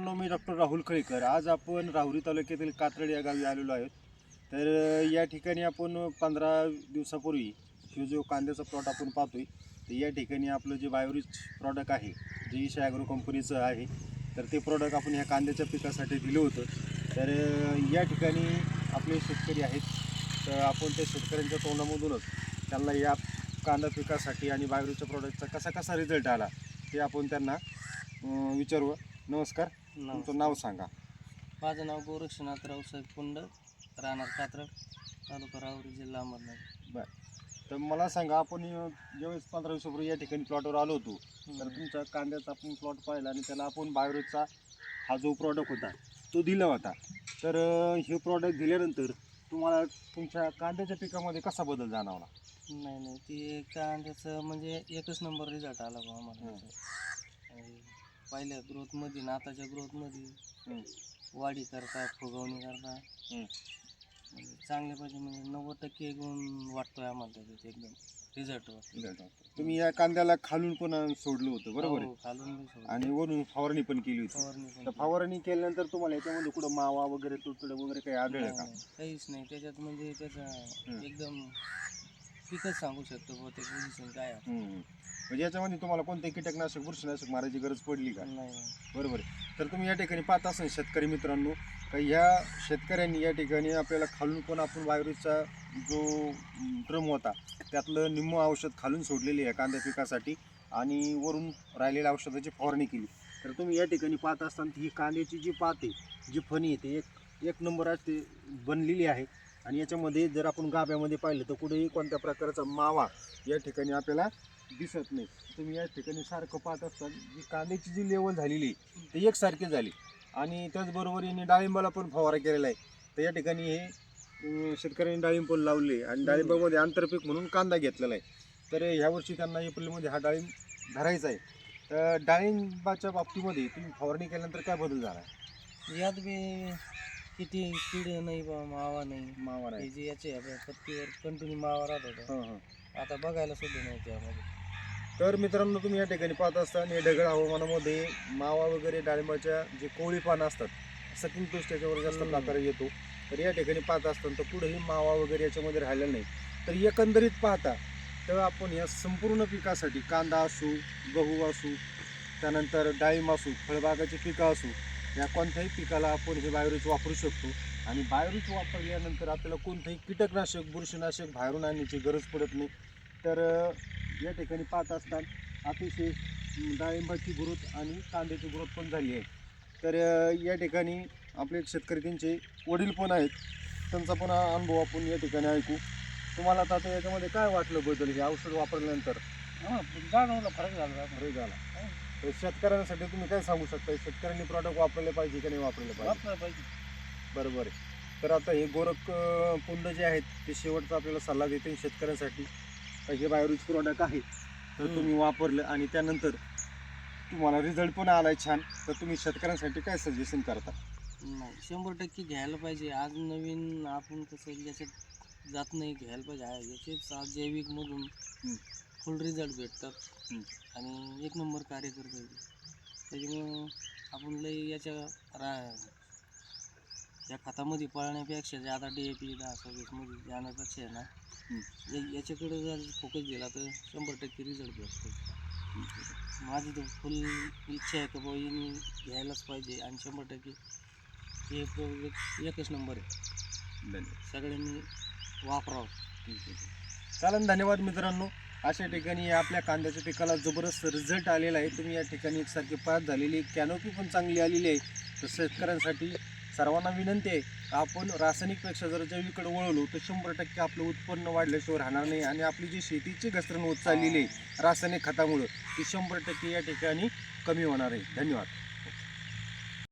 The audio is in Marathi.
मी डॉक्टर राहुल खळीकर. आज आपण राहुरी तालुक्यातील कात्रड या गावी आलेलो आहोत. तर या ठिकाणी आपण 15 दिवसापूर्वी हे जो कांद्याचा प्लॉट आपण पाहतोय, तर या ठिकाणी आपलं जे बायोरिच प्रॉडक्ट आहे, जे ईशा ॲग्रो कंपनीचं आहे, तर ते प्रॉडक्ट आपण ह्या कांद्याच्या पिकासाठी दिलं होतं. तर या ठिकाणी आपले शेतकरी आहेत, तर आपण त्या शेतकऱ्यांच्या तोंडामधूनच त्यांना या कांदा पिकासाठी आणि बायोरिचच्या प्रॉडक्टचा कसा कसा रिझल्ट आला ते आपण त्यांना विचारू. नमस्कार, तुमचं नाव सांगा. माझं नाव गोरक्षनाथ रावसाहेब कुंड, राहणार कात्रड, तालुका राहुरी, जिल्हा अहमदनगर. बरं, तर मला सांगा, आपण ज्यावेळेस 15 दिवसापूर्वी या ठिकाणी प्लॉटवर आलो होतो, तर तुमचा कांद्याचा आपण प्लॉट पाहिला आणि त्याला आपण बायोरिचचा हा जो प्रॉडक्ट होता तो दिला होता. तर हे प्रॉडक्ट दिल्यानंतर तुम्हाला तुमच्या कांद्याच्या पिकामध्ये कसा बदल जाणवला? नाही ते कांद्याचं म्हणजे एकच नंबर रिझल्ट आला बा आम्हाला. आणि पहिल्या ग्रोथमध्ये आणि आताच्या ग्रोथमध्ये वाढी करता, फुगवणी करता म्हणजे चांगल्या पाहिजे, म्हणजे 90% गुण वाटतोय आम्हाला त्याच्यात, एकदम रिझल्ट वाटतो. तुम्ही या कांद्याला खालून पण सोडलं होतं, बरोबर आहे? खालून बी सोडलं आणि वरून फवारणी पण केली होती. फवारणी पण तर केली. फवारणी केल्यानंतर तुम्हाला याच्यामध्ये कुठं मावा वगैरे तुडतुडे वगैरे काही आढळलं का? नाही, काहीच नाही त्याच्यात, म्हणजे त्याचा एकदम पिकच सांगू शकतो बुवा ते पोझिशन काय आहे. म्हणजे याच्यामध्ये तुम्हाला कोणते कीटकनाशक बुरशीनाशक मारायची गरज पडली का? नाही. बरोबर आहे. तर तुम्ही या ठिकाणी पाहत असाल शेतकरी मित्रांनो, का ह्या शेतकऱ्यांनी या ठिकाणी आपल्याला खालून पण आपण बायोरिचचा जो ड्रम होता त्यातलं निम्म औषध खालून सोडलेली आहे कांद्या पिकासाठी, आणि वरून राहिलेल्या औषधाची फवारणी केली. तर तुम्ही या ठिकाणी पाहत असताना ही कांद्याची जी पात आहे, जी फणी येते, एक नंबर असते बनलेली आहे. आणि याच्यामध्ये जर आपण गाभ्यामध्ये पाहिलं तर कुठेही कोणत्या प्रकारचा मावा या ठिकाणी आपल्याला दिसत नाही. तुम्ही या ठिकाणी सारखं पाहत असताना जी कांद्याची जी लेवल झालेली आहे ती एकसारखी झाली. आणि त्याचबरोबर यांनी डाळिंबाला पण फवारा केलेला आहे. तर या ठिकाणी हे शेतकऱ्यांनी डाळिंब पण लावले आणि डाळिंबामध्ये आंतरपीक म्हणून कांदा घेतलेला आहे. तर ह्या वर्षी त्यांना एप्रिलमध्ये हा डाळिंब धरायचा आहे. तर डाळिंबाच्या बाबतीमध्ये तुम्ही फवारणी केल्यानंतर काय बदल झाला? यात बी किती कीड नाही बा, मावा नाही. मावा नाही. हे जे याचे आपल्या पत्तीवर कंटिन्यू मावा राहत होता, आता बघायला सुद्धा नाही त्यामध्ये. तर मित्रांनो, तुम्ही या ठिकाणी पाहत असताना या ढगाळ हवामानामध्ये मावा वगैरे डाळिंबाच्या जे कोवळी पानं असतात, सकिंग त्याच्यावर जास्त प्रकारे येतो. तर या ठिकाणी पाहत असताना तर कुठेही मावा वगैरे याच्यामध्ये राहिलेला नाही. तर एकंदरीत पाहता तर आपण या संपूर्ण पिकासाठी कांदा असू, गहू असू, त्यानंतर डाळिंब असू, फळबागाची पिकं असू, या कोणत्याही पिकाला आपण हे बायोरिच वापरू शकतो. आणि बायोरिच वापरल्यानंतर आपल्याला कोणतंही कीटकनाशक बुरशीनाशक बाहेरून आणण्याची गरज पडत नाही. तर या ठिकाणी पाहत असताना अतिशय डाळिंबाची ग्रोथ आणि कांद्याची ग्रोथ पण झाली आहे. तर या ठिकाणी आपले एक शेतकरी, त्यांचे वडील पण आहेत, त्यांचा पण अनुभव आपण या ठिकाणी ऐकू. तुम्हाला आता याच्यामध्ये काय वाटलं बदल हे औषध वापरल्यानंतर? जाणवलं, फरक झाला. फरक झाला. तर शेतकऱ्यांसाठी तुम्ही काय सांगू शकता? शेतकऱ्यांनी प्रॉडक्ट वापरले पाहिजे की नाही वापरले पाहिजे? बरोबर आहे. तर आता हे गोरख कुंड जे आहेत ते शेवटचा आपल्याला सल्ला देते शेतकऱ्यांसाठी. हे बायोरिच प्रॉडक्ट आहे, तर तुम्ही वापरलं आणि त्यानंतर तुम्हाला रिझल्ट पण आलाय छान. तर तुम्ही शेतकऱ्यांसाठी काय सजेशन करता? नाही, 100% घ्यायला पाहिजे. आज नवीन आपण कसं याच्यात जात नाही, घ्यायला पाहिजे. याचे आज जैविकमधून फुल रिझल्ट भेटतात आणि एक नंबर कार्य करतात. त्याच्यामुळं आपण लई या खतामध्ये पळण्यापेक्षा ज्यादा DAP 10-26 जाण्यापेक्षा आहे ना, याच्याकडे जर फोकस दिला तर 100% रिझल्ट भेटतो. माझी तर फुल इच्छा आहे की बाबा यांनी घ्यायलाच पाहिजे आणि 100% हे प्रोडक्ट एकच नंबर आहे. सगळ्यांनी वापरावं. चालेल, धन्यवाद मित्रांनो. अशा ठिकाणी आपल्या कांद्याच्या पिकाला जबरदस्त रिझल्ट आलेला आहे. तुम्ही या ठिकाणी एकसारखी पात झालेली, कॅनोपी पण चांगली आलेली आहे. तर शेतकऱ्यांसाठी सर्वांना विनंती आहे, आपण रासायनिकपेक्षा जर जैविककडे वळवलो तर 100% आपलं उत्पन्न वाढल्याशिवाय राहणार नाही. आणि आपली जी शेतीची घसरण होत चाललेली आहे रासायनिक खतामुळं, ती 100% या ठिकाणी कमी होणार आहे. धन्यवाद.